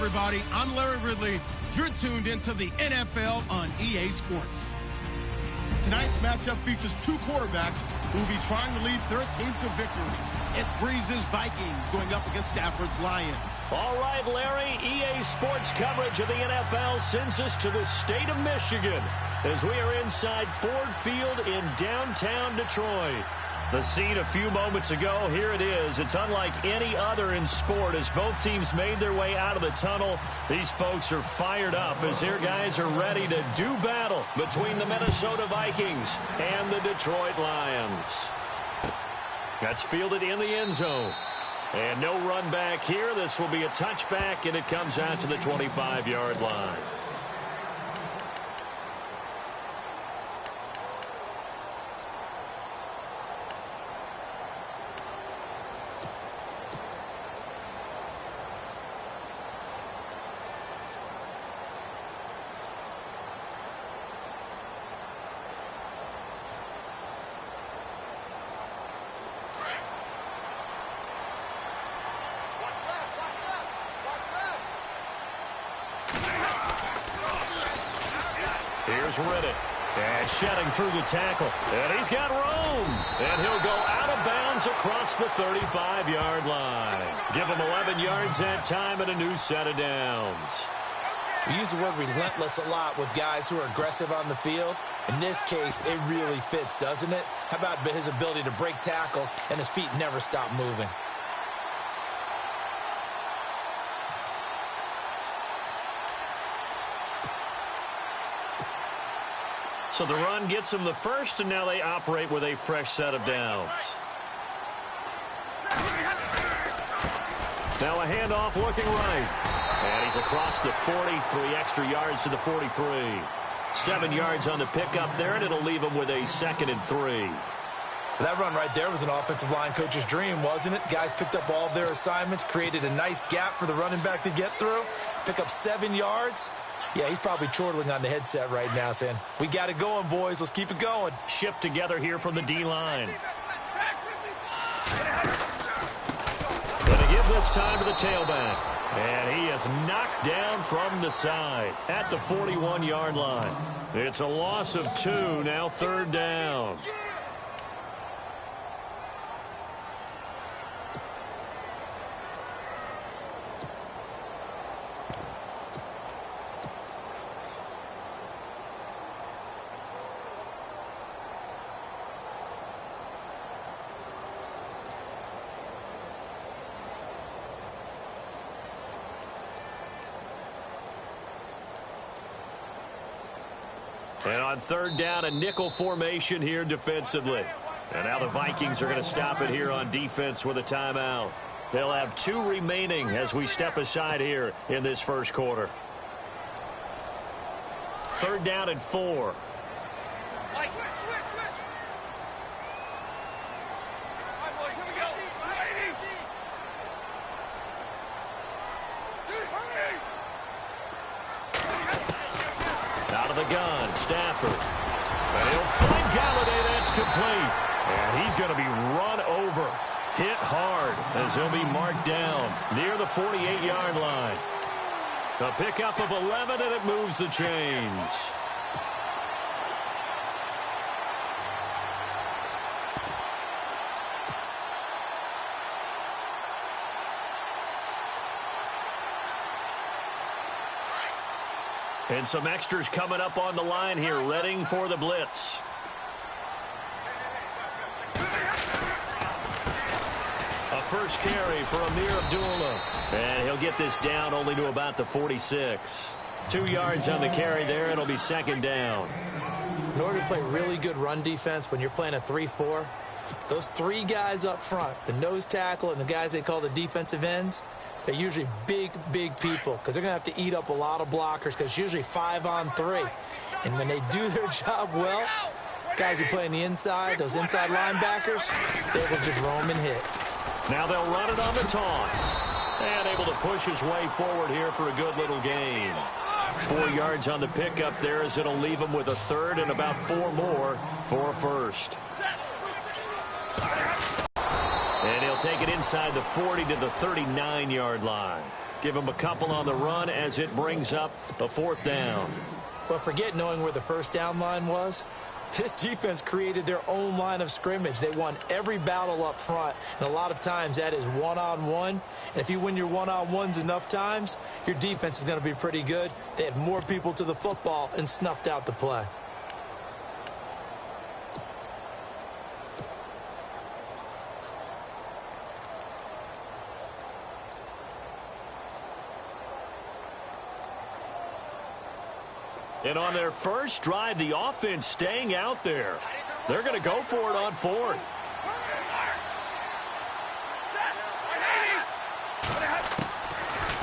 everybody. I'm Larry Ridley. You're tuned into the NFL on EA Sports. Tonight's matchup features two quarterbacks who will be trying to lead their team to victory. It's Breeze's Vikings going up against Stafford's Lions. All right, Larry, EA Sports coverage of the NFL sends us to the state of Michigan as we are inside Ford Field in downtown Detroit. The scene a few moments ago, here it is. It's unlike any other in sport as both teams made their way out of the tunnel. These folks are fired up as their guys are ready to do battle between the Minnesota Vikings and the Detroit Lions. That's fielded in the end zone. And no run back here. This will be a touchback, and it comes out to the 25-yard line. Here's Riddick. And shedding through the tackle. And he's got room. And he'll go out of bounds across the 35-yard line. Give him 11 yards that time and a new set of downs. We use the word relentless a lot with guys who are aggressive on the field. In this case, it really fits, doesn't it? How about his ability to break tackles and his feet never stop moving? So the run gets them the first, and now they operate with a fresh set of downs. Now a handoff looking right. And he's across the 40, 3 extra yards to the 43. 7 yards on the pickup there, and it'll leave him with a 2nd and 3. That run right there was an offensive line coach's dream, wasn't it? Guys picked up all of their assignments, created a nice gap for the running back to get through, pick up 7 yards. Yeah, he's probably chortling on the headset right now saying, we got it going, boys. Let's keep it going. Shift together here from the D-line. Going to give this time to the tailback. And he is knocked down from the side at the 41-yard line. It's a loss of 2, now 3rd down. And on 3rd down, a nickel formation here defensively. And now the Vikings are going to stop it here on defense with a timeout. They'll have 2 remaining as we step aside here in this first quarter. 3rd down and 4. Out of the gun, Stafford. And he'll find Galladay. That's complete. And he's going to be run over, hit hard, as he'll be marked down near the 48-yard line. A pickup of 11, and it moves the chains. And some extras coming up on the line here, readying for the blitz. A first carry for Amir Abdullah. And he'll get this down only to about the 46. 2 yards on the carry there. It'll be 2nd down. In order to play really good run defense when you're playing a 3-4, those 3 guys up front, the nose tackle and the guys they call the defensive ends, they're usually big, big people because they're going to have to eat up a lot of blockers because it's usually 5-on-3. And when they do their job well, guys who play on the inside, those inside linebackers, they will just roam and hit. Now they'll run it on the toss. And able to push his way forward here for a good little gain. 4 yards on the pickup there as it'll leave him with a 3rd and about 4 more for a first. And he'll take it inside the 40 to the 39-yard line. Give them a couple on the run as it brings up a 4th down. Well, forget knowing where the first down line was. This defense created their own line of scrimmage. They won every battle up front, and a lot of times that is one-on-one. And if you win your one-on-ones enough times, your defense is going to be pretty good. They had more people to the football and snuffed out the play. And on their first drive, the offense staying out there. They're going to go for it on 4th.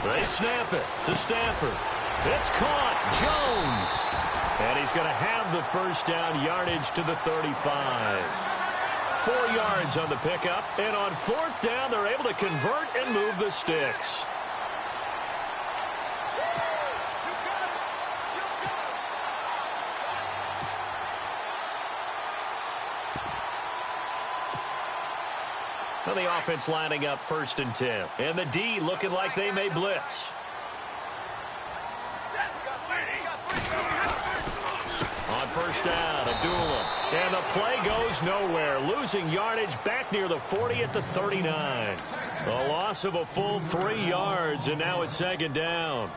They snap it to Stafford. It's caught. Jones. And he's going to have the first down, yardage to the 35. 4 yards on the pickup. And on 4th down, they're able to convert and move the sticks. Well, the offense lining up 1st and 10. And the D looking like they may blitz. On 1st down, Abdullah. And the play goes nowhere. Losing yardage back near the 40 at the 39. A loss of a full 3 yards, and now it's 2nd down.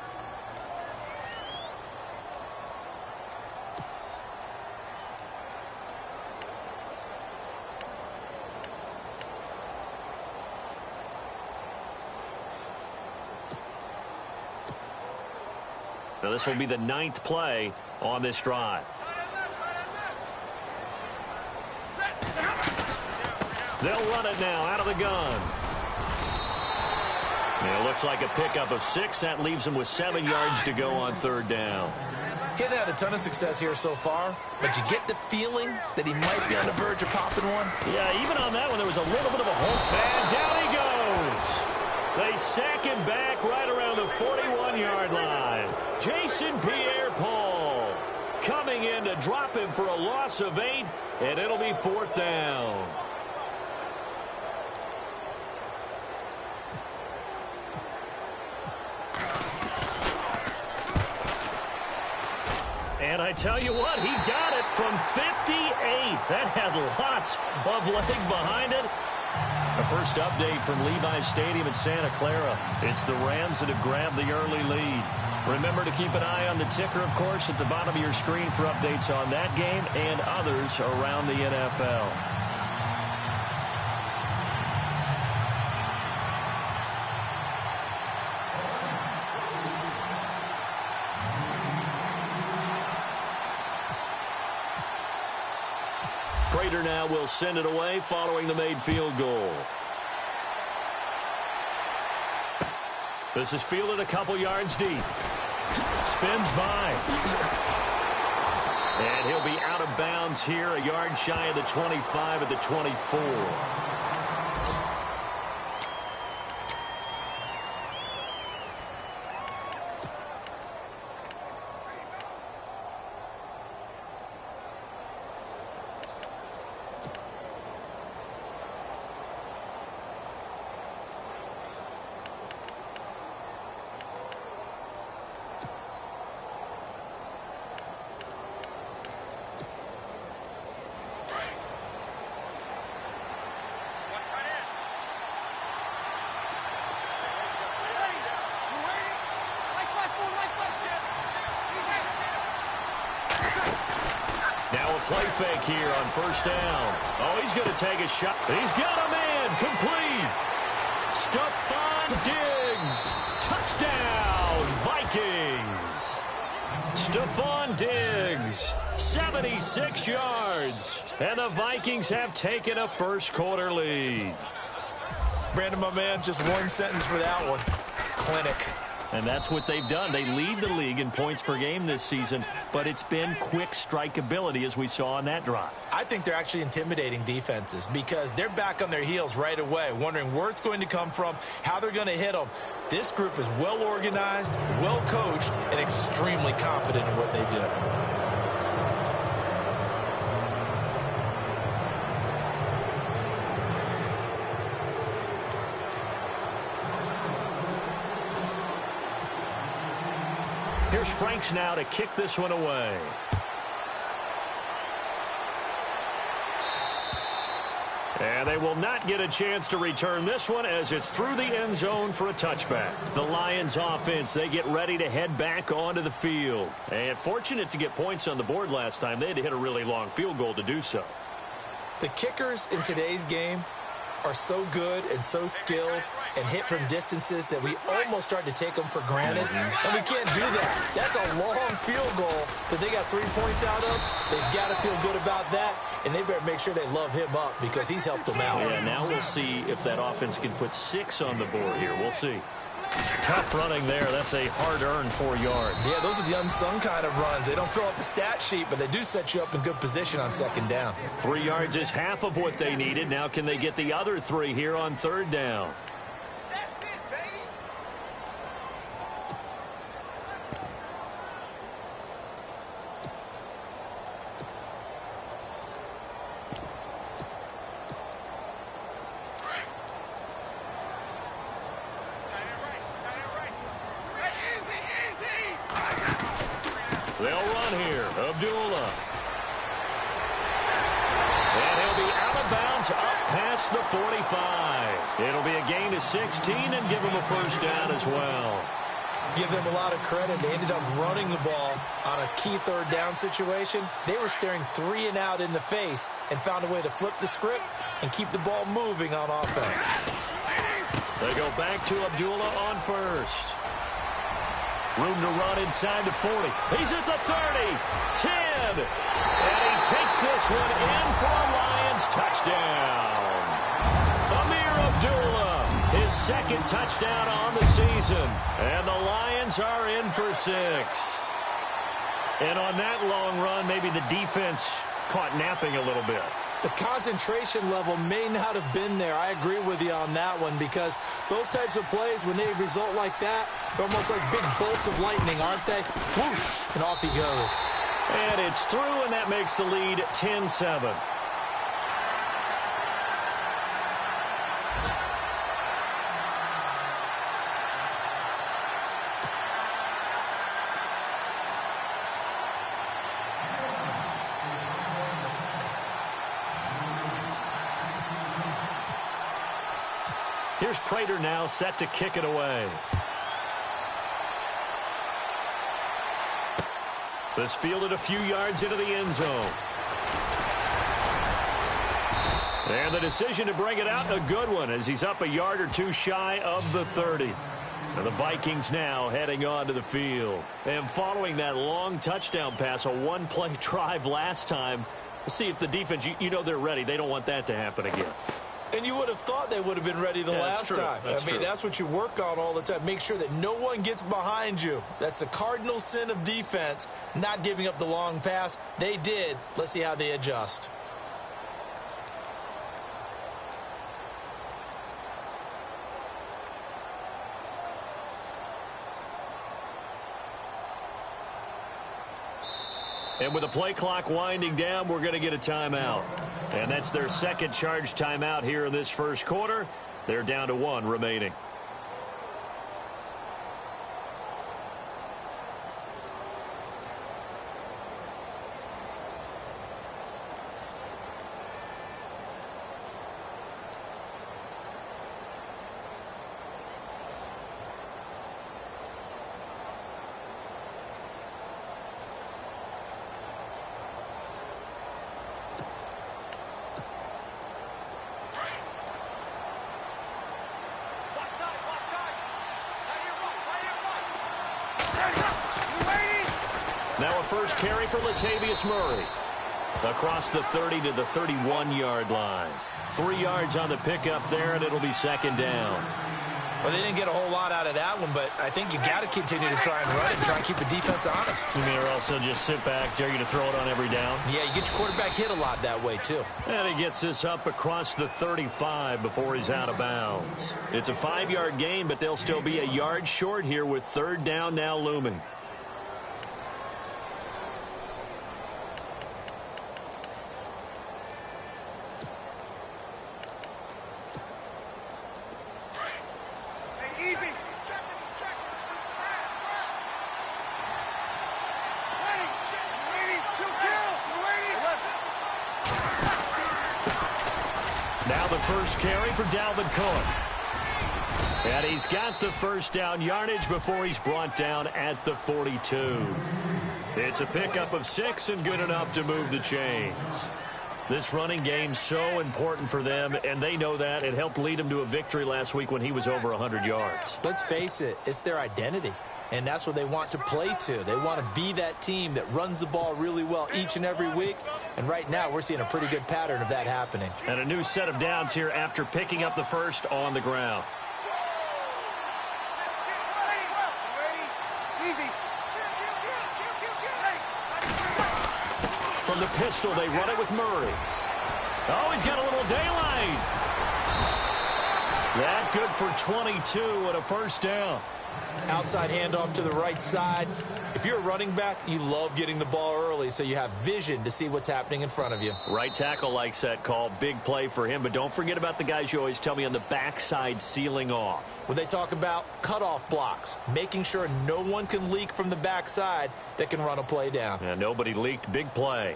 So this will be the 9th play on this drive. They'll run it now out of the gun. Yeah, it looks like a pickup of 6. That leaves them with 7 yards to go on 3rd down. He hasn't had a ton of success here so far, but you get the feeling that he might be on the verge of popping one. Yeah, even on that one, there was a little bit of a hope. And down he goes. They sack him back right around the 41-yard line. Jason Pierre-Paul coming in to drop him for a loss of 8, and it'll be 4th down. And I tell you what, he got it from 58. That had lots of leg behind it. A first update from Levi's Stadium in Santa Clara. It's the Rams that have grabbed the early lead. Remember to keep an eye on the ticker, of course, at the bottom of your screen for updates on that game and others around the NFL. Prater now will send it away following the made field goal. This is fielded a couple yards deep. Spins by. And he'll be out of bounds here, a yard shy of the 25 at the 24. Play fake here on first down. Oh, he's going to take a shot. He's got a man. Complete. Stephon Diggs. Touchdown, Vikings. Stephon Diggs, 76 yards. And the Vikings have taken a first-quarter lead. Brandon, my man, just one sentence for that one. Clinic. And that's what they've done. They lead the league in points per game this season, but it's been quick strikeability as we saw on that drive. I think they're actually intimidating defenses because they're back on their heels right away, wondering where it's going to come from, how they're going to hit them. This group is well organized, well coached, and extremely confident in what they do. Here's Franks now to kick this one away. And they will not get a chance to return this one as it's through the end zone for a touchback. The Lions offense, they get ready to head back onto the field. And fortunate to get points on the board last time. They had to hit a really long field goal to do so. The kickers in today's game are so good and so skilled and hit from distances that we almost start to take them for granted. And we can't do that. That's a long field goal that they got 3 points out of. They've got to feel good about that, and they better make sure they love him up because he's helped them out. Yeah, now we'll see if that offense can put 6 on the board here. We'll see. Tough running there. That's a hard-earned 4 yards. Yeah, those are the unsung kind of runs. They don't fill up the stat sheet, but they do set you up in good position on second down. 3 yards is half of what they needed. Now can they get the other 3 here on third down? That's it, baby. They'll run here. Abdullah. And he'll be out of bounds up past the 45. It'll be a gain of 16 and give him a first down as well. Give them a lot of credit. They ended up running the ball on a key third down situation. They were staring 3 and out in the face and found a way to flip the script and keep the ball moving on offense. They go back to Abdullah on first. Room to run inside the 40. He's at the 30, 10, and he takes this one in for a Lions touchdown. Amir Abdullah, his second touchdown on the season, and the Lions are in for 6. And on that long run, maybe the defense caught napping a little bit. The concentration level may not have been there. I agree with you on that one because those types of plays, when they result like that, they're almost like big bolts of lightning, aren't they? Whoosh, and off he goes. And it's through, and that makes the lead 10-7. Here's Prater now set to kick it away. This fielded a few yards into the end zone. And the decision to bring it out, a good one, as he's up a yard or 2 shy of the 30. And the Vikings now heading onto the field. And following that long touchdown pass, a one-play drive last time, we'll see if the defense, you know they're ready. They don't want that to happen again. And you would have thought they would have been ready the last time. That's true. That's what you work on all the time. Make sure that no one gets behind you. That's the cardinal sin of defense, not giving up the long pass. They did. Let's see how they adjust. And with the play clock winding down, we're going to get a timeout. And that's their second charge timeout here in this first quarter. They're down to 1 remaining. Now a first carry for Latavius Murray. Across the 30 to the 31-yard line. 3 yards on the pickup there, and it'll be second down. Well, they didn't get a whole lot out of that one, but I think you got to continue to try and run and try and keep the defense honest. You mean, or also just sit back, dare you to throw it on every down? Yeah, you get your quarterback hit a lot that way, too. And he gets this up across the 35 before he's out of bounds. It's a 5-yard gain, but they'll still be a yard short here with third down now looming. Now the first carry for Dalvin Cook. And he's got the first down yardage before he's brought down at the 42. It's a pickup of 6 and good enough to move the chains. This running game's so important for them, and they know that. It helped lead them to a victory last week when he was over 100 yards. Let's face it, it's their identity, and that's what they want to play to. They want to be that team that runs the ball really well each and every week, and right now we're seeing a pretty good pattern of that happening. And a new set of downs here after picking up the first on the ground. From the pistol, they run it with Murray. Oh, he's got a little daylight. That good for 22 and a first down. Outside handoff to the right side. If you're a running back, you love getting the ball early so you have vision to see what's happening in front of you. Right tackle likes that call. Big play for him, but don't forget about the guys you always tell me on the backside sealing off. When they talk about cutoff blocks, making sure no one can leak from the backside that can run a play down. And nobody leaked. Big play.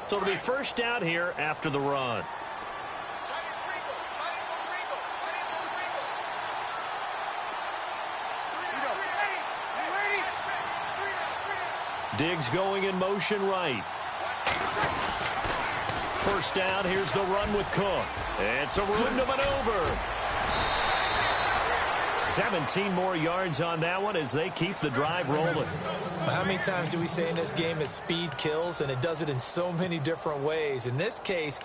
So it'll be first down here after the run. Diggs going in motion right. First down, here's the run with Cook. It's a room to maneuver. 17 more yards on that one as they keep the drive rolling. How many times do we say in this game is speed kills, and it does it in so many different ways. In this case,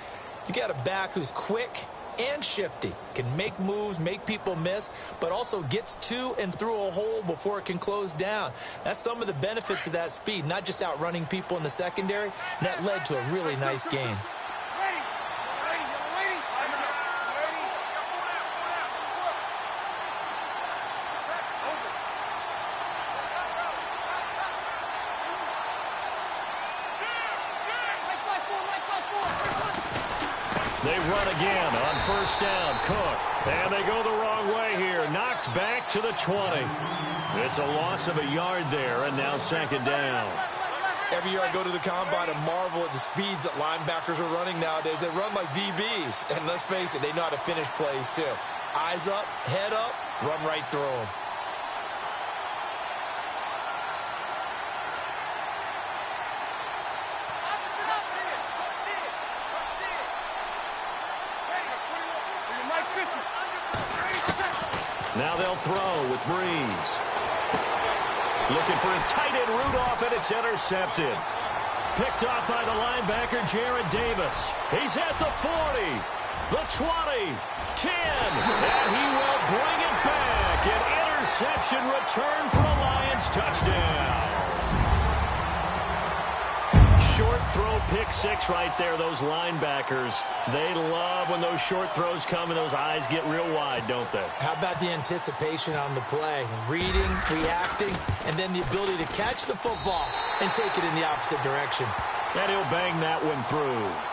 you got a back who's quick and shifty, can make moves, make people miss, but also gets to and through a hole before it can close down. That's some of the benefits of that speed, not just outrunning people in the secondary, and that led to a really nice gain. They run again on first down. Cook. And they go the wrong way here. Knocked back to the 20. It's a loss of a yard there, and now second down. Every year I go to the combine and marvel at the speeds that linebackers are running nowadays. They run like DBs. And let's face it, they know how to finish plays too. Eyes up, head up, run right through them. Now they'll throw with Breeze. Looking for his tight end Rudolph, and it's intercepted. Picked off by the linebacker, Jared Davis. He's at the 40, the 20, 10, and he will bring it back. An interception return for a Lions touchdown. Short throw, pick six right there. Those linebackers, they love when those short throws come and those eyes get real wide, don't they? How about the anticipation on the play? Reading, reacting, and then the ability to catch the football and take it in the opposite direction. And he'll bang that one through.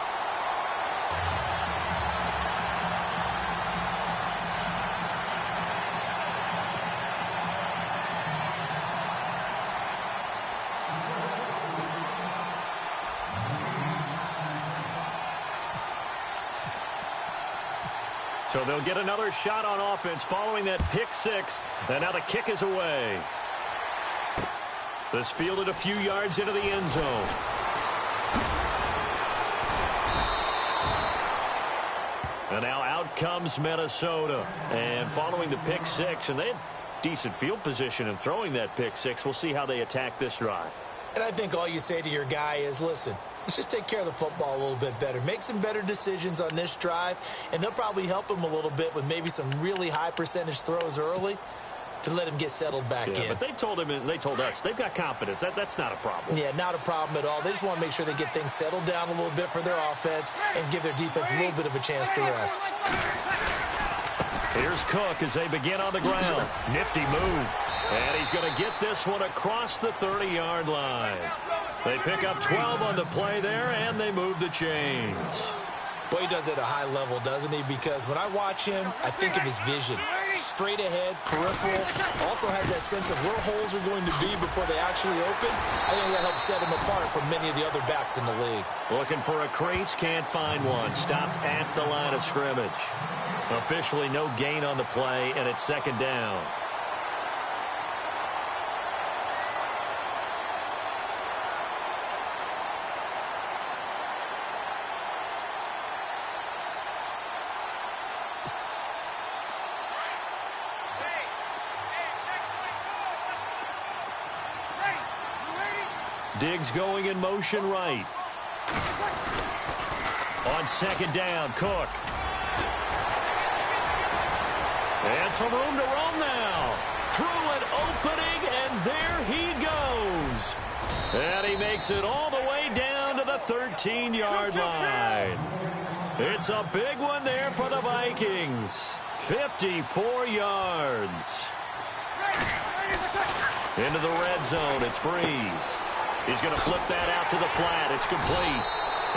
So they'll get another shot on offense following that pick six. And now the kick is away. This fielded a few yards into the end zone. And now out comes Minnesota. And following the pick six, and they had decent field position in throwing that pick six. We'll see how they attack this drive. And I think all you say to your guy is, listen, let's just take care of the football a little bit better. Make some better decisions on this drive, and they'll probably help him a little bit with maybe some really high percentage throws early to let him get settled back in. But they told him and they told us they've got confidence. That's not a problem. Yeah, not a problem at all. They just want to make sure they get things settled down a little bit for their offense and give their defense a little bit of a chance to rest. Here's Cook as they begin on the ground. Nifty move. And he's going to get this one across the 30-yard line. They pick up 12 on the play there, and they move the chains. Well, he does it at a high level, doesn't he? Because when I watch him, I think of his vision. Straight ahead, peripheral. Also has that sense of where holes are going to be before they actually open. I think that helps set him apart from many of the other backs in the league. Looking for a crease, can't find one. Stopped at the line of scrimmage. Officially no gain on the play, and it's second down. Diggs going in motion right. On second down, Cook. And some room to roam now. Through an opening, and there he goes. And he makes it all the way down to the 13-yard line. It's a big one there for the Vikings. 54 yards. Into the red zone, it's Breeze. He's going to flip that out to the flat. It's complete.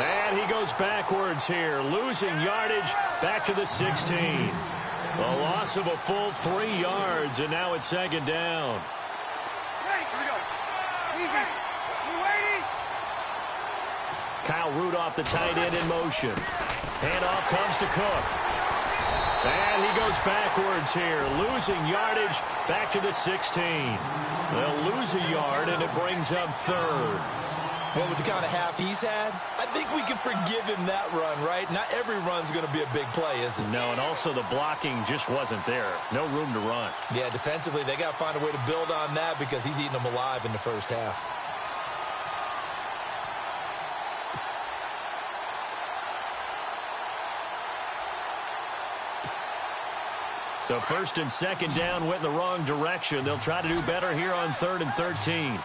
And he goes backwards here, losing yardage back to the 16. A loss of a full 3 yards, and now it's second down. Kyle Rudolph, the tight end, in motion. Handoff comes to Cook. And he goes backwards here, losing yardage back to the 16. They'll lose a yard, and it brings up third. Well, with the kind of half he's had, I think we can forgive him that run, right? Not every run's going to be a big play, is it? No, and also the blocking just wasn't there. No room to run. Yeah, defensively, they got to find a way to build on that because he's eating them alive in the first half. So first and second down went in the wrong direction. They'll try to do better here on 3rd and 13.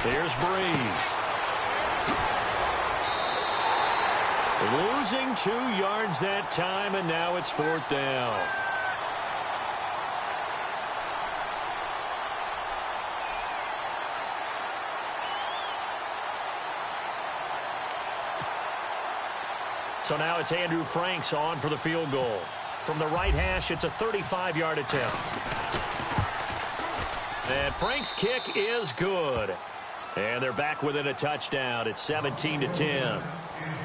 Here's Breeze. Losing 2 yards that time, and now it's 4th down. So now it's Andrew Franks on for the field goal. From the right hash, it's a 35-yard attempt. And Franks' kick is good. And they're back within a touchdown. It's 17-10.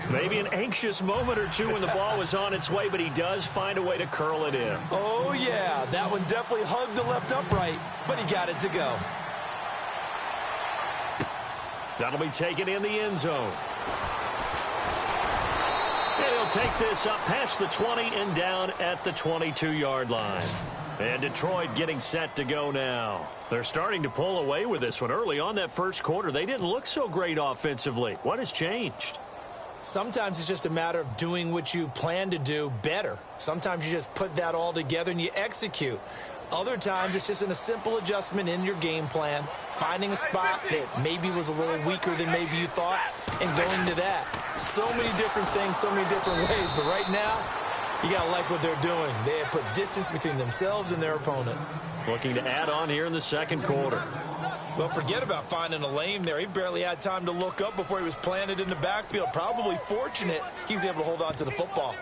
Maybe an anxious moment or two when the ball was on its way, but he does find a way to curl it in. Oh, yeah. That one definitely hugged the left upright, but he got it to go. That'll be taken in the end zone. And he'll take this up past the 20 and down at the 22-yard line. And Detroit getting set to go now. They're starting to pull away with this one. Early on that first quarter, they didn't look so great offensively. What has changed? Sometimes it's just a matter of doing what you plan to do better. Sometimes you just put that all together and you execute. Other times it's just in a simple adjustment in your game plan, finding a spot that maybe was a little weaker than maybe you thought, and going to that. So many different things, so many different ways, but right now, you got to like what they're doing. They have put distance between themselves and their opponent. Looking to add on here in the second quarter. Well, forget about finding a lane there. He barely had time to look up before he was planted in the backfield. Probably fortunate he was able to hold on to the football.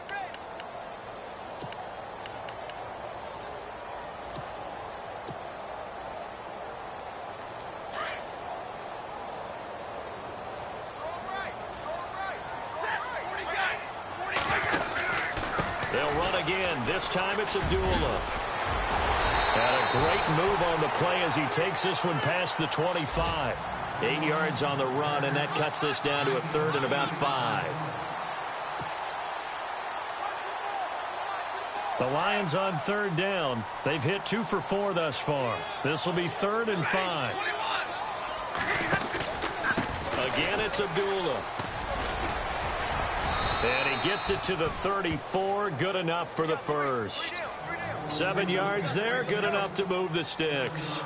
They'll run again. This time it's Abdullah. And a great move on the play as he takes this one past the 25. 8 yards on the run, and that cuts this down to a 3rd and about 5. The Lions on 3rd down. They've hit 2 for 4 thus far. This will be 3rd and 5. Again, it's Abdullah. And he gets it to the 34. Good enough for the first. 7 yards there. Good enough to move the sticks.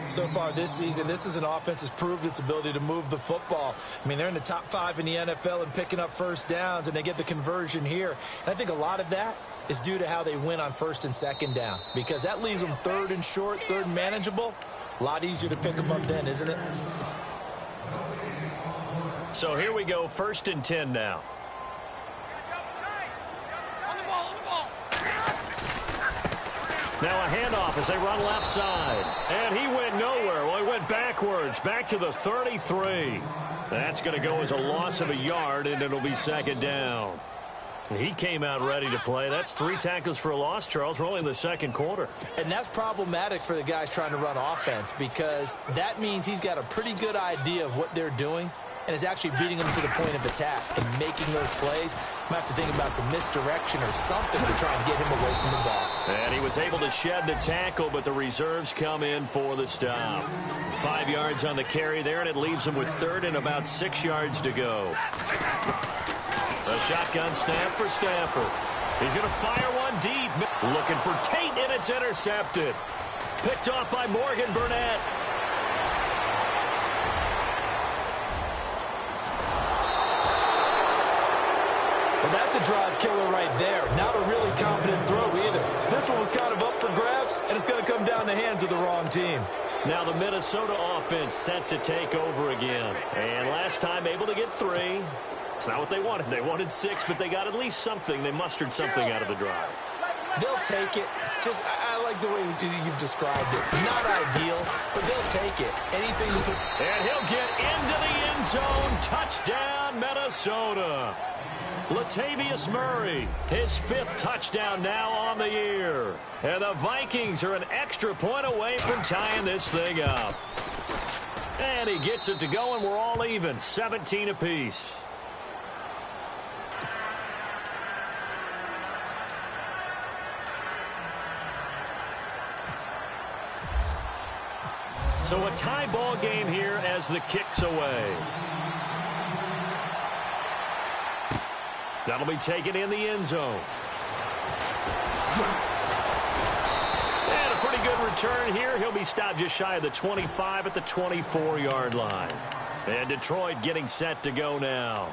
So far this season, this is an offense that's proved its ability to move the football. I mean, they're in the top 5 in the NFL in picking up first downs, and they get the conversion here. And I think a lot of that is due to how they win on 1st and 2nd down, because that leaves them 3rd and short, 3rd and manageable. A lot easier to pick them up then, isn't it? So here we go, 1st and 10 now. Now a handoff as they run left side. And he went nowhere. Well, he went backwards, back to the 33. That's going to go as a loss of a yard, and it'll be 2nd down. He came out ready to play. That's 3 tackles for a loss, Charles. We're only in the 2nd quarter. And that's problematic for the guys trying to run offense because that means he's got a pretty good idea of what they're doing and is actually beating them to the point of attack and making those plays. Might have to think about some misdirection or something to try and get him away from the ball. And he was able to shed the tackle, but the reserves come in for the stop. 5 yards on the carry there, and it leaves him with 3rd and about 6 yards to go. A shotgun snap for Stafford. He's going to fire one deep. Looking for Tate, and it's intercepted. Picked off by Morgan Burnett. Well, that's a drive killer right there. Not a really confident throw either. This one was kind of up for grabs, and it's going to come down the hands of the wrong team. Now the Minnesota offense set to take over again. And last time able to get 3. It's not what they wanted. They wanted 6, but they got at least something. They mustered something out of the drive. They'll take it. Just, I like the way you've described it. Not ideal, but they'll take it. Anything to put. And he'll get into the end zone. Touchdown, Minnesota. Latavius Murray, his 5th touchdown now on the year. And the Vikings are an extra point away from tying this thing up. And he gets it to go, and we're all even, 17 apiece. So a tie ball game here as the kick's away. That'll be taken in the end zone. And a pretty good return here. He'll be stopped just shy of the 25 at the 24-yard line. And Detroit getting set to go now.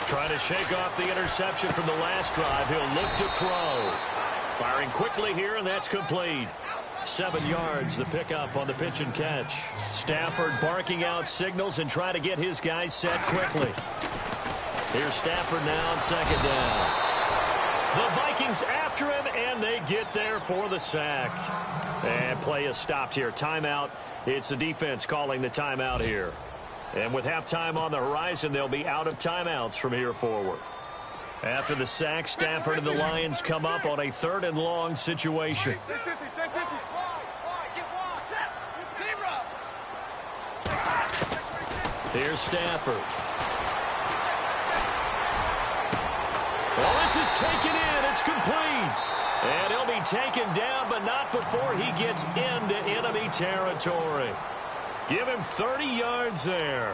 Trying to shake off the interception from the last drive. He'll look to throw. Firing quickly here, and that's complete. 7 yards, the pickup on the pitch and catch. Stafford barking out signals and trying to get his guys set quickly. Here's Stafford now on 2nd down. The Vikings after him, and they get there for the sack. And play is stopped here. Timeout. It's the defense calling the timeout here. And with halftime on the horizon, they'll be out of timeouts from here forward. After the sack, Stafford and the Lions come up on a 3rd and long situation. Here's Stafford. Well, this is taken in. It's complete. And he'll be taken down, but not before he gets into enemy territory. Give him 30 yards there.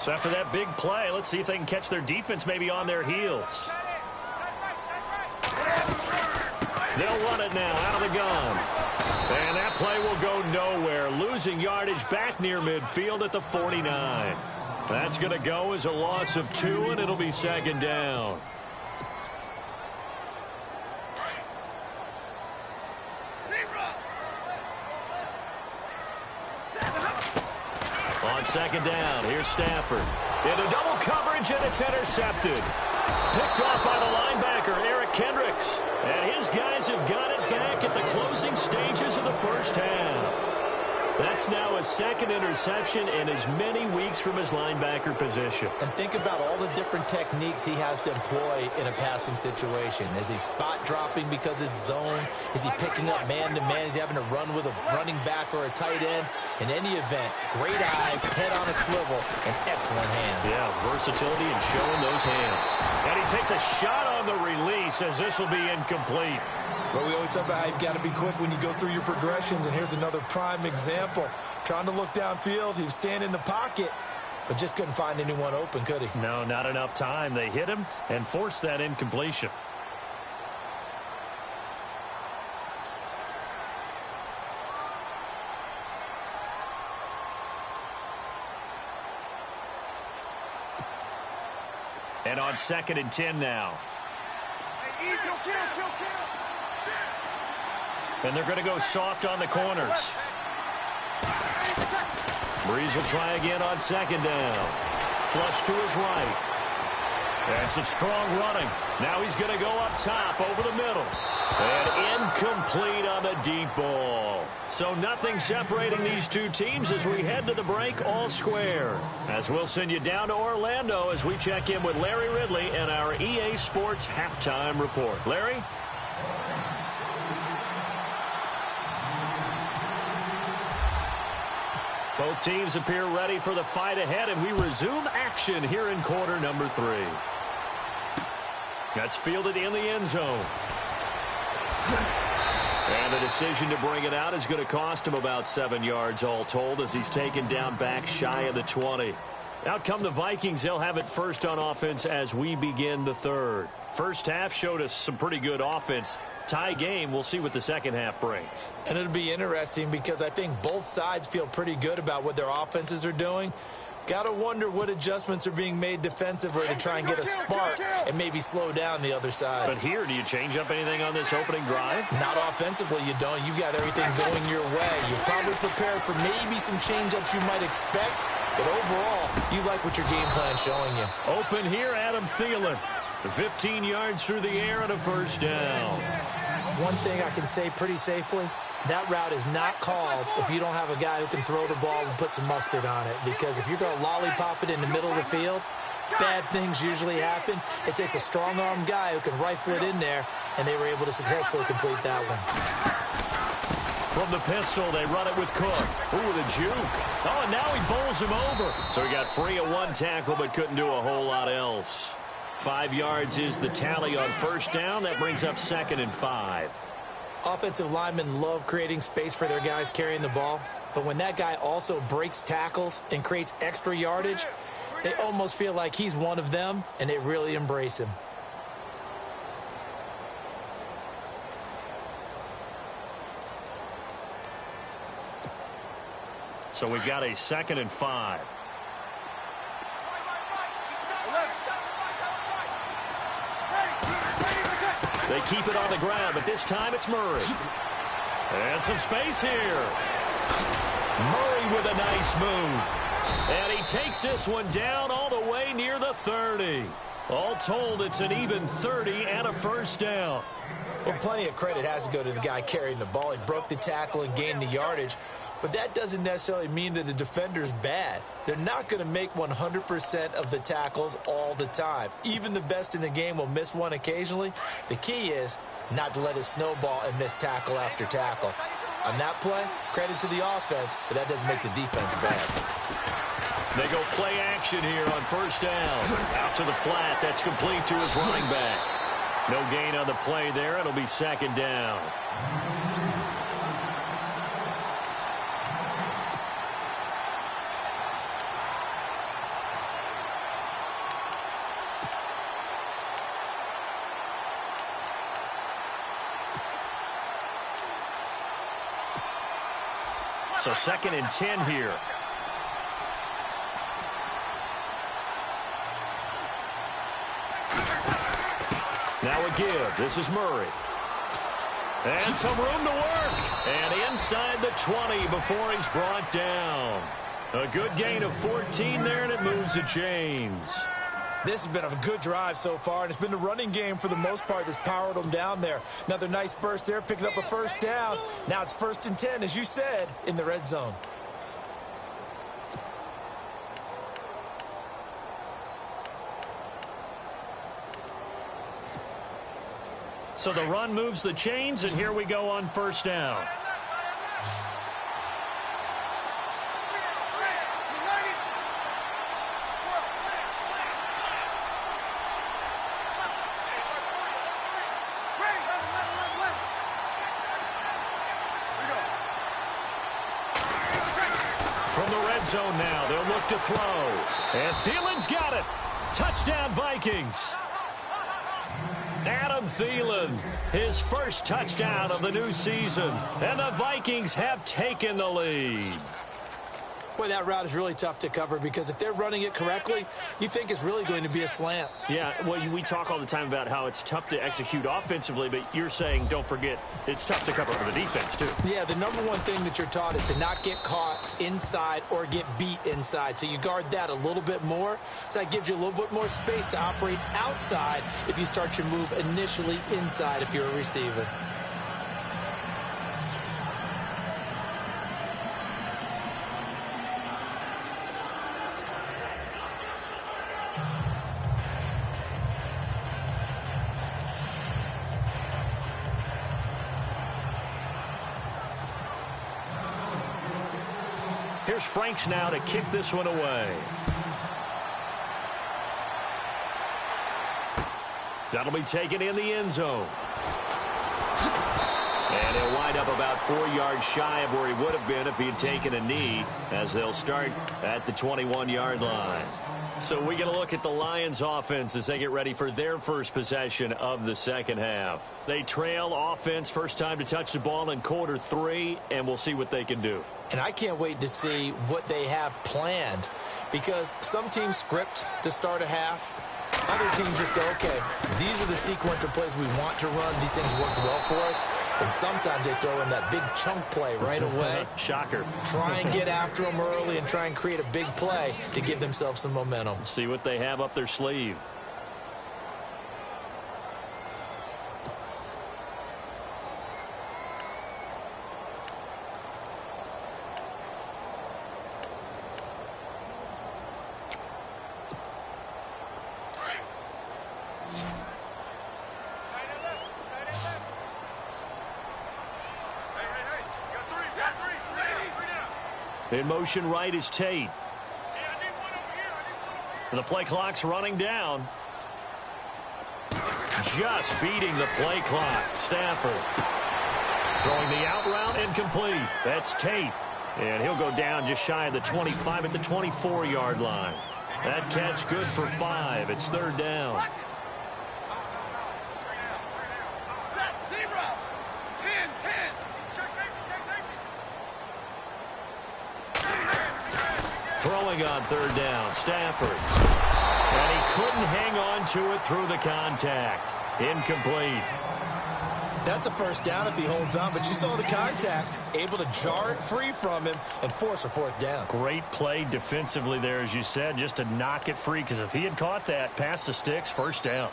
So after that big play, let's see if they can catch their defense maybe on their heels. They'll run it now out of the gun. And that play will go nowhere. Losing yardage back near midfield at the 49. That's going to go as a loss of 2, and it'll be 2nd down. On 2nd down, here's Stafford. Into double coverage, and it's intercepted. Picked off by the linebacker, Eric Kendricks. And his guys have got it back at the closing stages of the first half. That's now his 2nd interception in as many weeks from his linebacker position. And think about all the different techniques he has to employ in a passing situation. Is he spot dropping because it's zone? Is he picking up man-to-man? Is he having to run with a running back or a tight end? In any event, great eyes, head on a swivel, and excellent hands. Yeah, versatility and showing those hands. And he takes a shot on the release as this will be incomplete. But we always talk about how you've got to be quick when you go through your progressions, and here's another prime example. Trying to look downfield, he was standing in the pocket, but just couldn't find anyone open, could he? No, not enough time. They hit him and forced that incompletion. And on 2nd and 10 now. And they're going to go soft on the corners. Breeze will try again on 2nd down. Flush to his right. And some strong running. Now he's going to go up top over the middle. And incomplete on the deep ball. So nothing separating these two teams as we head to the break all square. As we'll send you down to Orlando as we check in with Larry Ridley and our EA Sports halftime report. Larry? Both teams appear ready for the fight ahead, and we resume action here in quarter number 3. That's fielded in the end zone. And the decision to bring it out is going to cost him about 7 yards all told as he's taken down back shy of the 20. Out come the Vikings. They'll have it first on offense as we begin the third. First half showed us some pretty good offense. Tie game. We'll see what the second half brings. And it'll be interesting because I think both sides feel pretty good about what their offenses are doing. Got to wonder what adjustments are being made defensively to try and get a spark and maybe slow down the other side. But here, do you change up anything on this opening drive? Not offensively, you don't. You got everything going your way. You're probably prepared for maybe some change-ups you might expect, but overall, you like what your game plan's showing you. Open here, Adam Thielen. 15 yards through the air and a first down. One thing I can say pretty safely, that route is not called if you don't have a guy who can throw the ball and put some mustard on it. Because if you're going to lollipop it in the middle of the field, bad things usually happen. It takes a strong-armed guy who can rifle it in there, and they were able to successfully complete that one. From the pistol, they run it with Cook. Ooh, the juke. Oh, and now he bowls him over. So he got free of one tackle but couldn't do a whole lot else. 5 yards is the tally on first down. That brings up 2nd and 5. Offensive linemen love creating space for their guys carrying the ball, but when that guy also breaks tackles and creates extra yardage, they almost feel like he's one of them, and they really embrace him. So we've got a 2nd and 5. They keep it on the ground, but this time it's Murray. And some space here. Murray with a nice move. And he takes this one down all the way near the 30. All told, it's an even 30 and a first down. Well, plenty of credit has to go to the guy carrying the ball. He broke the tackle and gained the yardage. But that doesn't necessarily mean that the defender's bad. They're not going to make 100% of the tackles all the time. Even the best in the game will miss one occasionally. The key is not to let it snowball and miss tackle after tackle. On that play, credit to the offense, but that doesn't make the defense bad. They go play action here on first down. Out to the flat. That's complete to his running back. No gain on the play there. It'll be 2nd down. So 2nd and 10 here. Now a give. This is Murray. And some room to work. And inside the 20 before he's brought down. A good gain of 14 there, and it moves the chains. This has been a good drive so far, and it's been the running game for the most part that's powered them down there. Another nice burst there, picking up a first down. Now it's 1st and 10, as you said, in the red zone. So the run moves the chains, and here we go on first down. From the red zone now. They'll look to throw. And Thielen's got it. Touchdown, Vikings. Adam Thielen, his first touchdown of the new season. And the Vikings have taken the lead. Boy, that route is really tough to cover because if they're running it correctly, you think it's really going to be a slant. Yeah, well, we talk all the time about how it's tough to execute offensively, but you're saying, don't forget, it's tough to cover for the defense, too. Yeah, the number one thing that you're taught is to not get caught inside or get beat inside. So you guard that a little bit more. So that gives you a little bit more space to operate outside if you start your move initially inside if you're a receiver. Here's Franks now to kick this one away. That'll be taken in the end zone. And he'll wind up about 4 yards shy of where he would have been if he had taken a knee, as they'll start at the 21-yard line. So we get a look at the Lions offense as they get ready for their first possession of the second half. They trail offense, first time to touch the ball in quarter 3, and we'll see what they can do. And I can't wait to see what they have planned, because some teams script to start a half. Other teams just go, okay, these are the sequence of plays we want to run. These things worked well for us. And sometimes they throw in that big chunk play right away. Shocker. Try and get after them early and try and create a big play to give themselves some momentum. See what they have up their sleeve. In motion right is Tate. The play clock's running down. Just beating the play clock. Stafford throwing the out route incomplete. That's Tate. And he'll go down just shy of the 25 at the 24-yard line. That catch good for 5. It's third down. Throwing on third down, Stafford. And he couldn't hang on to it through the contact. Incomplete. That's a first down if he holds on, but you saw the contact. Able to jar it free from him and force a fourth down. Great play defensively there, as you said, just to knock it free, because if he had caught that, past the sticks, first down.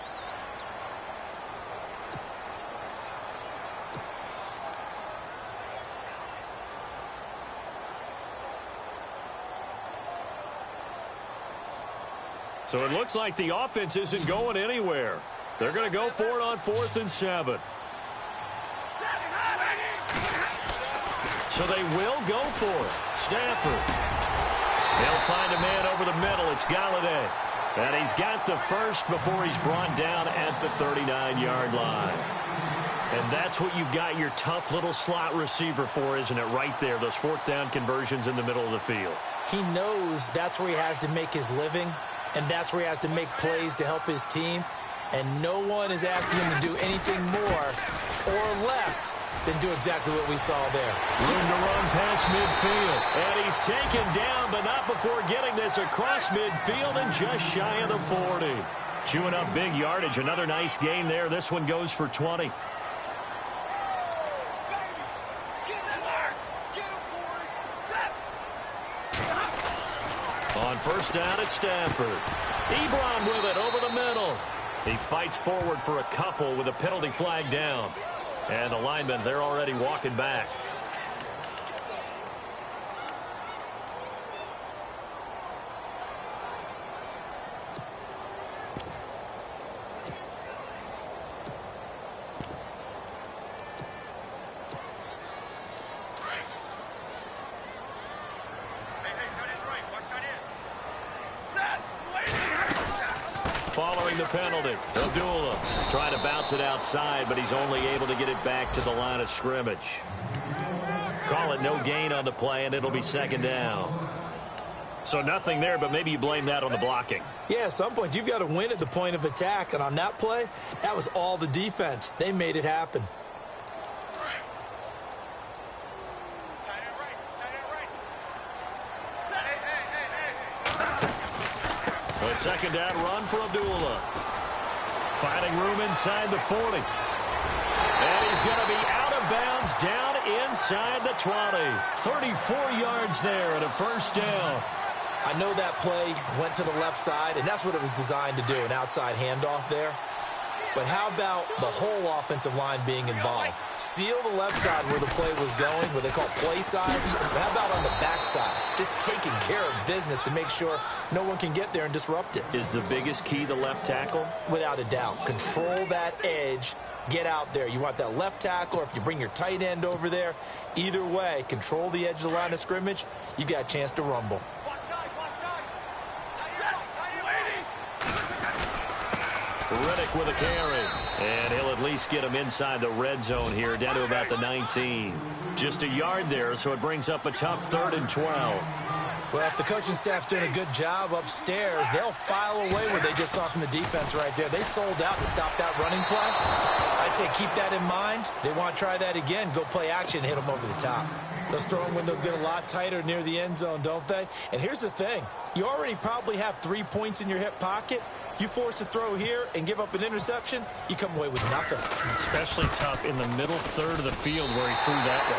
So it looks like the offense isn't going anywhere. They're going to go for it on 4th and 7. So they will go for it. Stafford. They'll find a man over the middle. It's Galladay. And he's got the first before he's brought down at the 39-yard line. And that's what you've got your tough little slot receiver for, isn't it? Right there, those 4th down conversions in the middle of the field. He knows that's where he has to make his living. And that's where he has to make plays to help his team. And no one is asking him to do anything more or less than do exactly what we saw there. Room to run past midfield. And he's taken down, but not before getting this across midfield and just shy of the 40. Chewing up big yardage. Another nice gain there. This one goes for 20. On first down, it's Stafford. Ebron with it over the middle. He fights forward for a couple with a penalty flag down. And the linemen, they're already walking back. Following the penalty, Abdullah trying to bounce it outside, but he's only able to get it back to the line of scrimmage. Call it no gain on the play, and it'll be second down. So nothing there, but maybe you blame that on the blocking. Yeah, at some point, you've got to win at the point of attack. And on that play, that was all the defense. They made it happen. A second down run for Abdullah. Finding room inside the 40. And he's going to be out of bounds down inside the 20. 34 yards there and a first down. I know that play went to the left side, and that's what it was designed to do, an outside handoff there. But how about the whole offensive line being involved? Seal the left side where the play was going, what they call play side. But how about on the back side? Just taking care of business to make sure no one can get there and disrupt it. Is the biggest key the left tackle? Without a doubt. Control that edge. Get out there. You want that left tackle, or if you bring your tight end over there, either way, control the edge of the line of scrimmage, you got a chance to rumble. Riddick with a carry. And he'll at least get him inside the red zone here, down to about the 19. Just a yard there, so it brings up a tough 3rd and 12. Well, if the coaching staff's doing a good job upstairs, they'll file away what they just saw from the defense right there. They sold out to stop that running play. I'd say keep that in mind. They want to try that again. Go play action, hit them over the top. Those throwing windows get a lot tighter near the end zone, don't they? And here's the thing. You already probably have 3 points in your hip pocket. You force a throw here and give up an interception, you come away with nothing. Especially tough in the middle third of the field where he threw that one.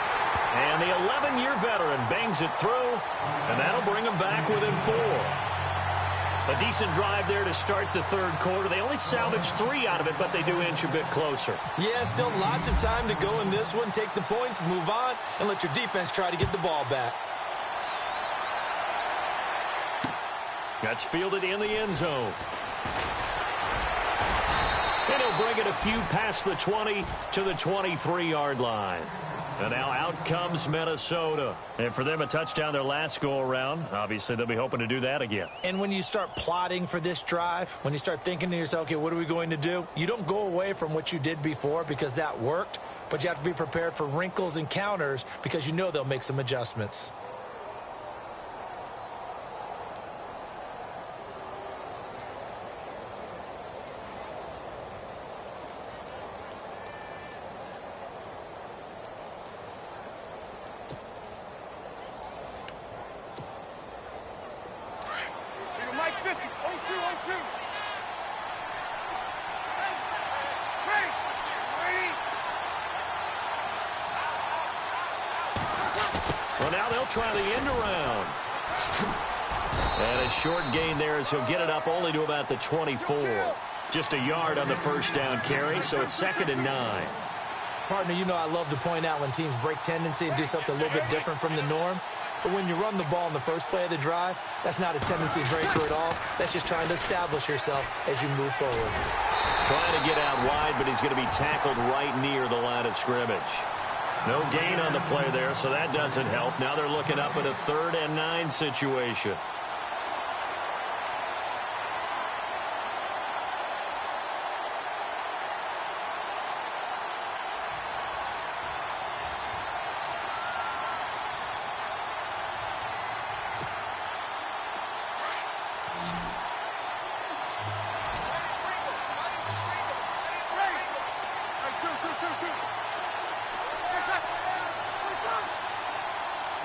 And the 11-year veteran bangs it through, and that'll bring him back within 4. A decent drive there to start the third quarter. They only salvaged 3 out of it, but they do inch a bit closer. Yeah, still lots of time to go in this one. Take the points, move on, and let your defense try to get the ball back. That's fielded in the end zone. And he'll bring it a few past the 20 to the 23-yard line. And now out comes Minnesota. And for them, a touchdown their last go-around. Obviously, they'll be hoping to do that again. And when you start plotting for this drive, when you start thinking to yourself, okay, what are we going to do? You don't go away from what you did before because that worked. But you have to be prepared for wrinkles and counters because you know they'll make some adjustments. Well, now they'll try the end around. And a short gain there as he'll get it up only to about the 24. Just a yard on the first down carry, so it's 2nd and 9. Partner, you know I love to point out when teams break tendency and do something a little bit different from the norm. But when you run the ball in the first play of the drive, that's not a tendency breaker at all. That's just trying to establish yourself as you move forward. Trying to get out wide, but he's going to be tackled right near the line of scrimmage. No gain on the play there, so that doesn't help. Now they're looking up at a 3rd and 9 situation.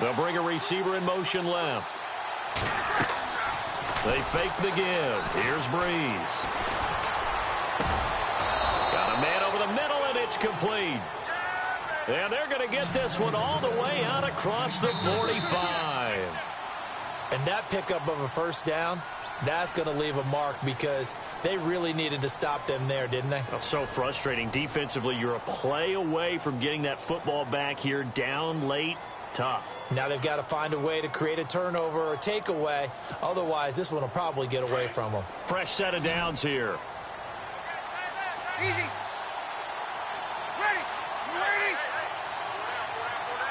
They'll bring a receiver in motion left. They fake the give. Here's Breeze. Got a man over the middle, and it's complete. And they're going to get this one all the way out across the 45. And that pickup of a first down, that's going to leave a mark because they really needed to stop them there, didn't they? Oh, so frustrating. Defensively, you're a play away from getting that football back here down late. Tough. Now they've got to find a way to create a turnover or takeaway. Otherwise, this one will probably get away from them. Fresh set of downs here. Easy. Ready. Ready.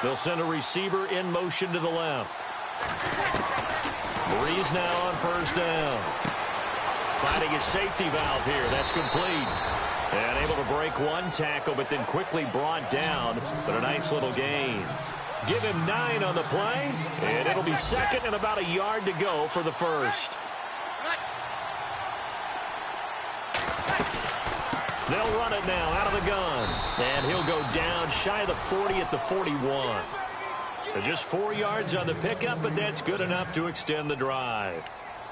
They'll send a receiver in motion to the left. Breeze now on first down. Finding his safety valve here. That's complete. And able to break one tackle, but then quickly brought down. But a nice little gain. Give him 9 on the play, and it'll be second and about a yard to go for the first. They'll run it now out of the gun, and he'll go down shy of the 40 at the 41. Just 4 yards on the pickup, but that's good enough to extend the drive.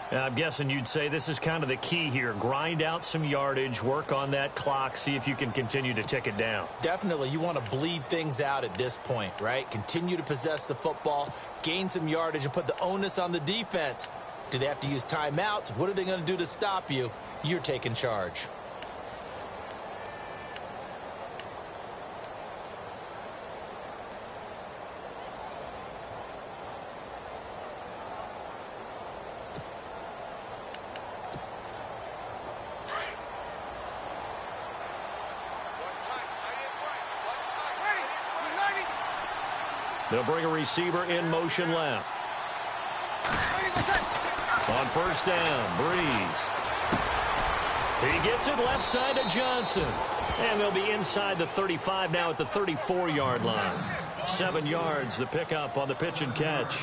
I'm guessing you'd say this is kind of the key here. Grind out some yardage, work on that clock, see if you can continue to tick it down. Definitely, you want to bleed things out at this point, right? Continue to possess the football, gain some yardage, and put the onus on the defense. Do they have to use timeouts? What are they going to do to stop you? You're taking charge. They'll bring a receiver in motion left. On first down, Breeze. He gets it left side to Johnson. And they'll be inside the 35 now at the 34-yard line. 7 yards, the pickup on the pitch and catch.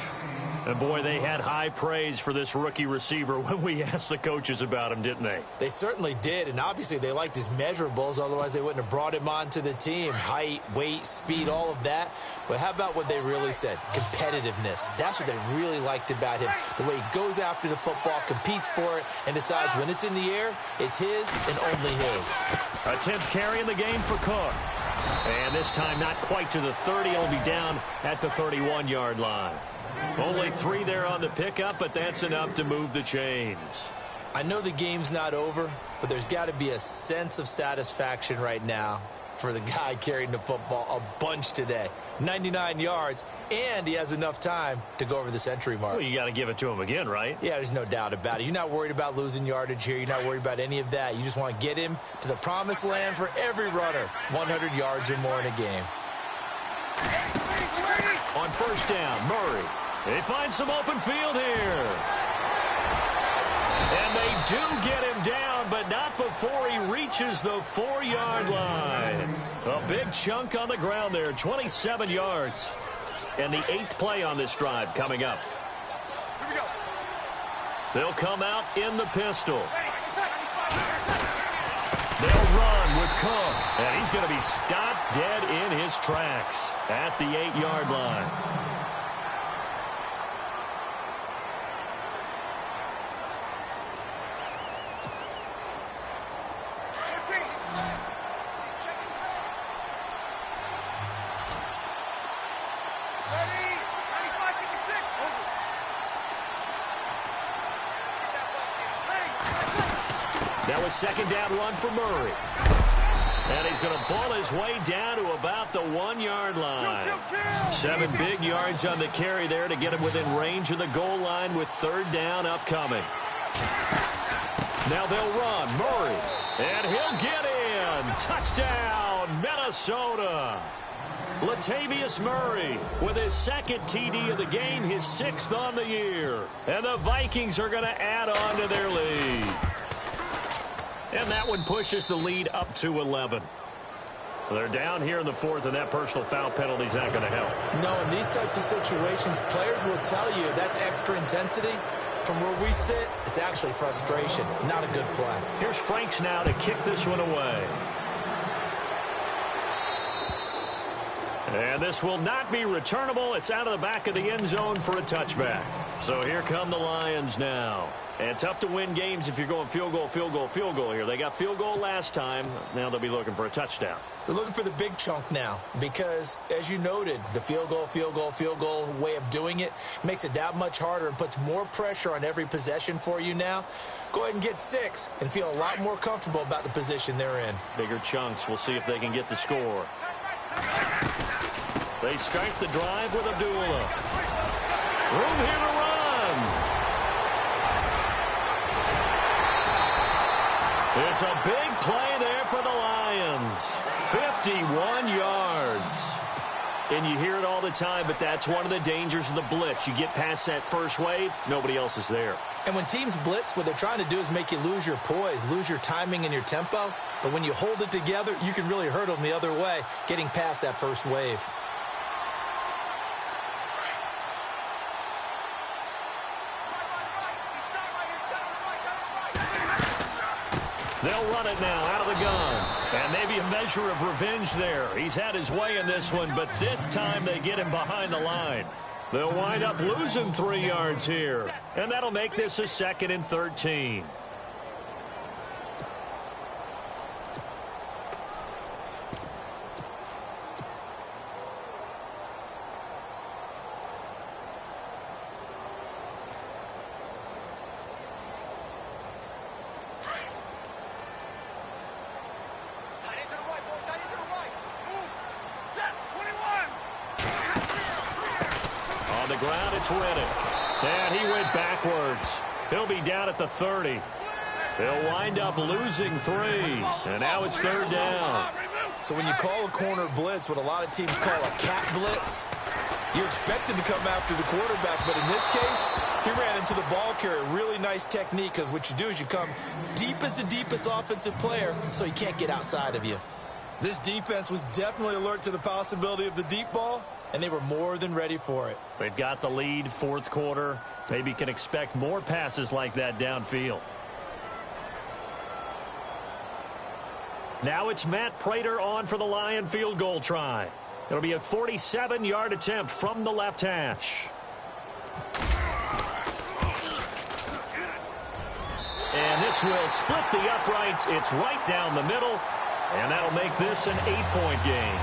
And, boy, they had high praise for this rookie receiver when we asked the coaches about him, didn't they? They certainly did, and obviously they liked his measurables. Otherwise, they wouldn't have brought him onto the team. Height, weight, speed, all of that. But how about what they really said? Competitiveness. That's what they really liked about him. The way he goes after the football, competes for it, and decides when it's in the air, it's his and only his. A 10th carry in the game for Cook. And this time not quite to the 30. He'll be down at the 31-yard line. Only 3 there on the pickup, but that's enough to move the chains. I know the game's not over, but there's got to be a sense of satisfaction right now for the guy carrying the football a bunch today. 99 yards, and he has enough time to go over the century mark. Well, you got to give it to him again, right? Yeah, there's no doubt about it. You're not worried about losing yardage here. You're not worried about any of that. You just want to get him to the promised land for every runner. 100 yards or more in a game. On first down, Murray. They find some open field here. And they do get him down, but not before he reaches the 4-yard line. A big chunk on the ground there, 27 yards. And the 8th play on this drive coming up. Here we go. They'll come out in the pistol. They'll run with Cook. And he's going to be stopped dead in his tracks at the 8-yard line. That was second down run for Murray. And he's going to ball his way down to about the 1-yard line. 7 big yards on the carry there to get him within range of the goal line with 3rd down upcoming. Now they'll run. Murray. And he'll get in. Touchdown, Minnesota. Latavius Murray with his 2nd TD of the game, his 6th on the year. And the Vikings are going to add on to their lead. And that one pushes the lead up to 11. They're down here in the 4th, and that personal foul penalty is not going to help. No, in these types of situations, players will tell you that's extra intensity. From where we sit, it's actually frustration, not a good play. Here's Franks now to kick this one away. And this will not be returnable. It's out of the back of the end zone for a touchback. So here come the Lions now. And tough to win games if you're going field goal, field goal, field goal here. They got field goal last time. Now they'll be looking for a touchdown. They're looking for the big chunk now because, as you noted, the field goal way of doing it makes it that much harder and puts more pressure on every possession for you now. Go ahead and get 6 and feel a lot more comfortable about the position they're in. Bigger chunks. We'll see if they can get the score. They start the drive with Abdullah. Room here to run. It's a big play there for the Lions. 51 yards. And you hear it all the time, but that's one of the dangers of the blitz. You get past that first wave, nobody else is there. And when teams blitz, what they're trying to do is make you lose your poise, lose your timing and your tempo. But when you hold it together, you can really hurt them the other way, getting past that first wave. They'll run it now out of the gun. And maybe a measure of revenge there. He's had his way in this one, but this time they get him behind the line. They'll wind up losing 3 yards here. And that'll make this a 2nd and 13. On the ground, it's Reddick. And he went backwards. He'll be down at the 30. They'll wind up losing 3. And now it's 3rd down. So when you call a corner blitz, what a lot of teams call a cat blitz, you expect him to come after the quarterback. But in this case, he ran into the ball carrier. Really nice technique, because what you do is you come deep as the deepest offensive player, so he can't get outside of you. This defense was definitely alert to the possibility of the deep ball, and they were more than ready for it. They've got the lead, 4th quarter. Maybe can expect more passes like that downfield. Now it's Matt Prater on for the Lion field goal try. It'll be a 47-yard attempt from the left hash. And this will split the uprights. It's right down the middle. And that'll make this an 8-point game.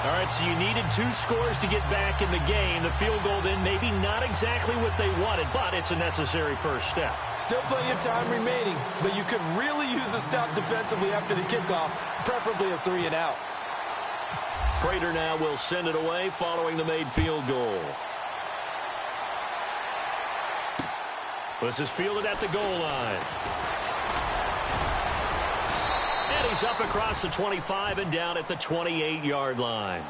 All right, so you needed 2 scores to get back in the game. The field goal then maybe not exactly what they wanted, but it's a necessary first step. Still plenty of time remaining, but you could really use a stop defensively after the kickoff, preferably a 3 and out. Prater now will send it away following the made field goal. This is fielded at the goal line. He's up across the 25 and down at the 28-yard line.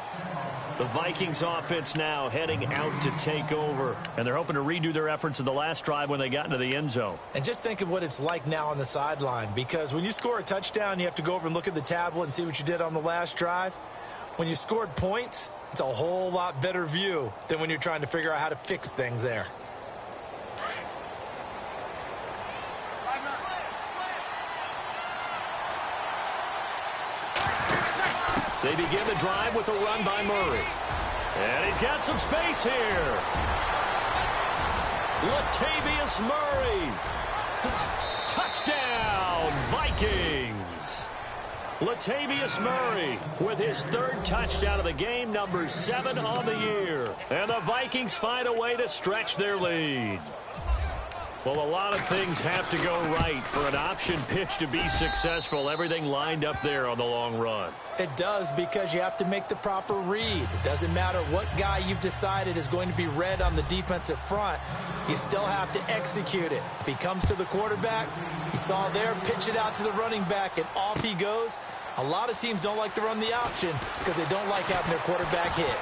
The Vikings offense now heading out to take over. And they're hoping to redo their efforts in the last drive when they got into the end zone. And just think of what it's like now on the sideline. Because when you score a touchdown, you have to go over and look at the tablet and see what you did on the last drive. When you scored points, it's a whole lot better view than when you're trying to figure out how to fix things there. They begin the drive with a run by Murray. And he's got some space here. Latavius Murray. Touchdown, Vikings. Latavius Murray with his 3rd touchdown of the game, number 7 on the year. And the Vikings find a way to stretch their lead. Well, a lot of things have to go right for an option pitch to be successful. Everything lined up there on the long run. It does, because you have to make the proper read. It doesn't matter what guy you've decided is going to be read on the defensive front. You still have to execute it. If he comes to the quarterback, you saw there, pitch it out to the running back, and off he goes. A lot of teams don't like to run the option because they don't like having their quarterback hit.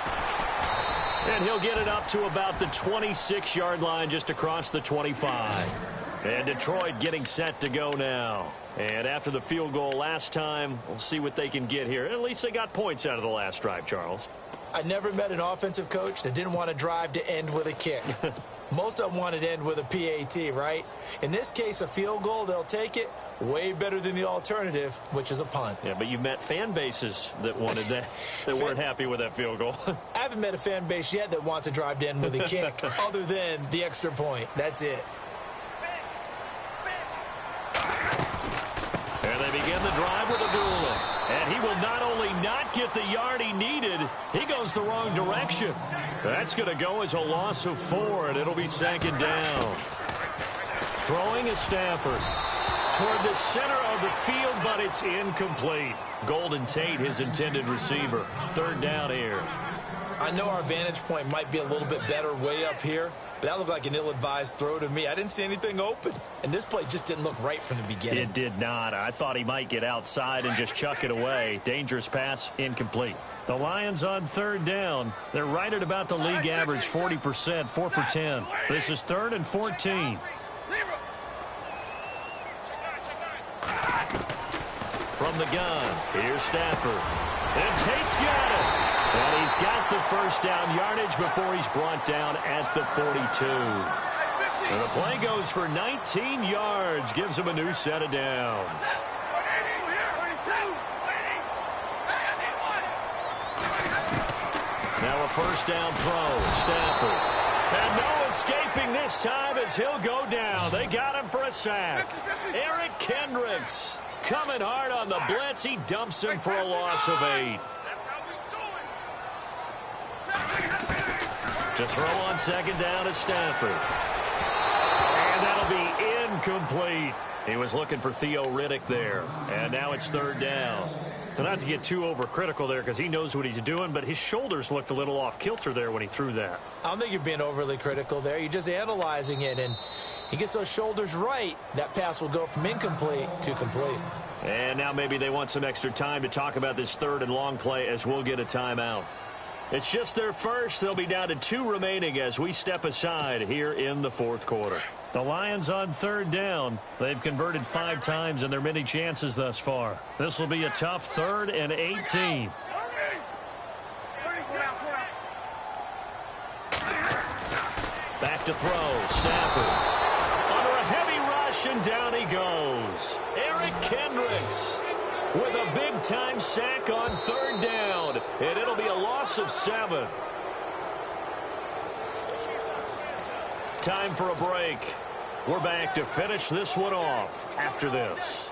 And he'll get it up to about the 26-yard line, just across the 25. And Detroit getting set to go now. And after the field goal last time, we'll see what they can get here. At least they got points out of the last drive, Charles. I never met an offensive coach that didn't want to drive to end with a kick. Most of them wanted to end with a PAT, right? In this case, a field goal, they'll take it. Way better than the alternative, which is a punt. Yeah, but you've met fan bases that wanted that, that weren't happy with that field goal. I haven't met a fan base yet that wants to drive to end with a kick, other than the extra point. That's it. And they begin the drive with Abdullah. And he will not only not get the yard he needed, he goes the wrong direction. That's going to go as a loss of 4, and it'll be 2nd down. Throwing is Stafford. Toward the center of the field, but it's incomplete. Golden Tate, his intended receiver. 3rd down here. I know our vantage point might be a little bit better way up here, but that looked like an ill-advised throw to me. I didn't see anything open, and this play just didn't look right from the beginning. It did not. I thought he might get outside and just chuck it away. Dangerous pass, incomplete. The Lions on 3rd down. They're right at about the league average, 40%, 4 for 10. This is 3rd and 14. From the gun, here's Stafford. And Tate's got it. And he's got the 1st down yardage before he's brought down at the 42. And the play goes for 19 yards, gives him a new set of downs. Now a first down throw. Stafford. And no escaping this time as he'll go down. They got him for a sack. Eric Kendricks coming hard on the blitz. He dumps him for a loss of 8. To throw on second down is Stafford. And that'll be incomplete. He was looking for Theo Riddick there. And now it's third down. And not to get too overcritical there because he knows what he's doing, but his shoulders looked a little off kilter there when he threw that. I don't think you're being overly critical there. You're just analyzing it, and he gets those shoulders right. That pass will go from incomplete to complete. And now maybe they want some extra time to talk about this third and long play as we'll get a timeout. It's just their first. They'll be down to 2 remaining as we step aside here in the fourth quarter. The Lions on third down. They've converted 5 times in their many chances thus far. This will be a tough 3rd and 18. Back to throw. Stafford. Under a heavy rush, and down he goes. Eric Kendricks with a big-time sack on third down. And it'll be a loss of 7. Time for a break. We're back to finish this one off after this.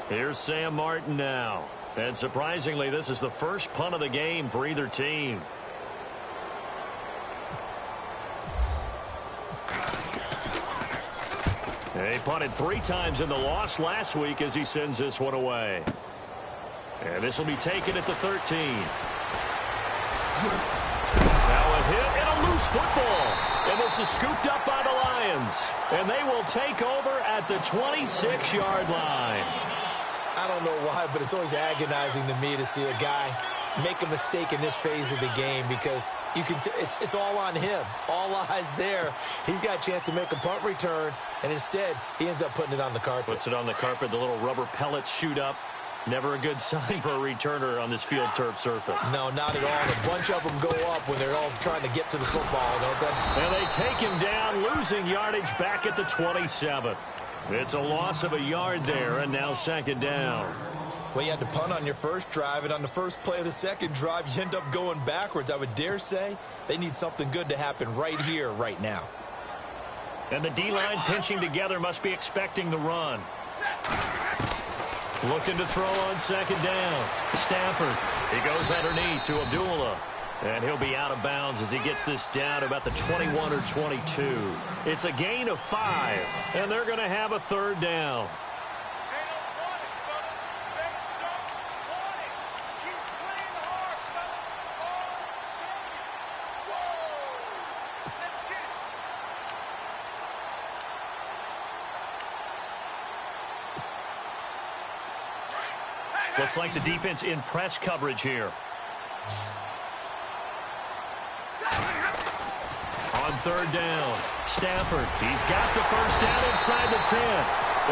Here's Sam Martin now. And surprisingly, this is the first punt of the game for either team. He punted 3 times in the loss last week as he sends this one away. And this will be taken at the 13. Now a hit and a loose football. And this is scooped up by the Lions. And they will take over at the 26-yard line. I don't know why, but it's always agonizing to me to see a guy make a mistake in this phase of the game because you can it's all on him. All eyes there. He's got a chance to make a punt return, and instead he ends up putting it on the carpet. Puts it on the carpet. The little rubber pellets shoot up. Never a good sign for a returner on this field turf surface. No, not at all. And a bunch of them go up when they're all trying to get to the football, don't they? And they take him down, losing yardage back at the 27. It's a loss of a yard there, and now second down. Well, you had to punt on your first drive, and on the first play of the second drive, you end up going backwards. I would dare say they need something good to happen right here, right now. And the D-line pinching together must be expecting the run. Looking to throw on second down. Stafford. He goes underneath to Abdullah. And he'll be out of bounds as he gets this down about the 21 or 22. It's a gain of 5, and they're going to have a third down. Looks like the defense in press coverage here. On third down, Stafford. He's got the first down inside the 10.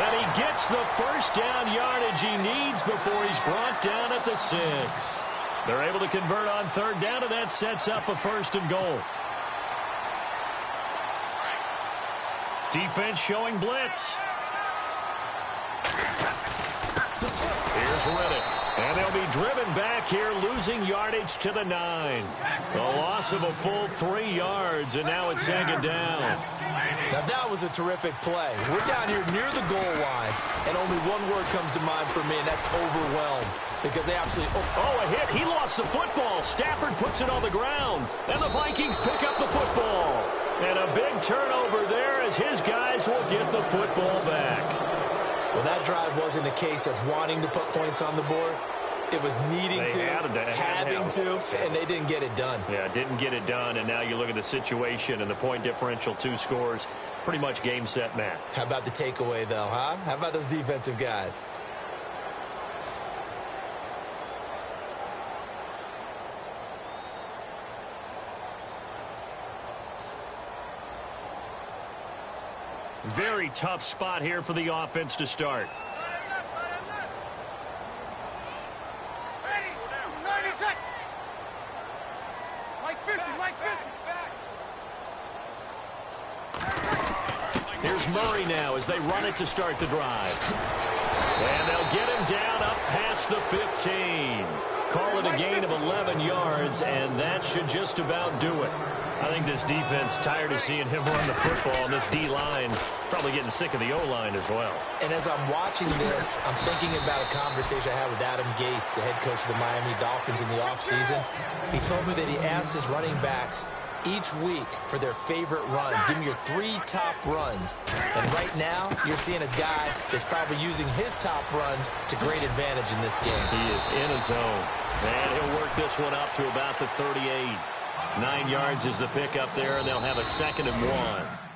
And he gets the first down yardage he needs before he's brought down at the 6. They're able to convert on third down, and that sets up a 1st and goal. Defense showing blitz. Here's Riddick. And they'll be driven back here, losing yardage to the 9. A loss of a full 3 yards, and now it's second down. Now that was a terrific play. We're down here near the goal line, and only one word comes to mind for me, and that's overwhelmed. Because they absolutely... Oh, a hit. He lost the football. Stafford puts it on the ground, and the Vikings pick up the football. And a big turnover there as his guys will get the football back. Well, that drive wasn't a case of wanting to put points on the board. It was needing to, having to, and they didn't get it done. Yeah, didn't get it done, and now you look at the situation and the point differential, 2 scores, pretty much game, set, match. How about the takeaway, though, huh? How about those defensive guys? Very tough spot here for the offense to start. Here's Murray now as they run it to start the drive. And they'll get him down up past the 15. Call it a a gain of 11 yards, and that should just about do it. I think this defense tired of seeing him run the football, and this D-line probably getting sick of the O-line as well. And as I'm watching this, I'm thinking about a conversation I had with Adam Gase, the head coach of the Miami Dolphins in the offseason. He told me that he asked his running backs each week for their favorite runs. Give me your 3 top runs. And right now, you're seeing a guy that's probably using his top runs to great advantage in this game. He is in a zone. And he'll work this one up to about the 38. 9 yards is the pickup there, and they'll have a 2nd and 1.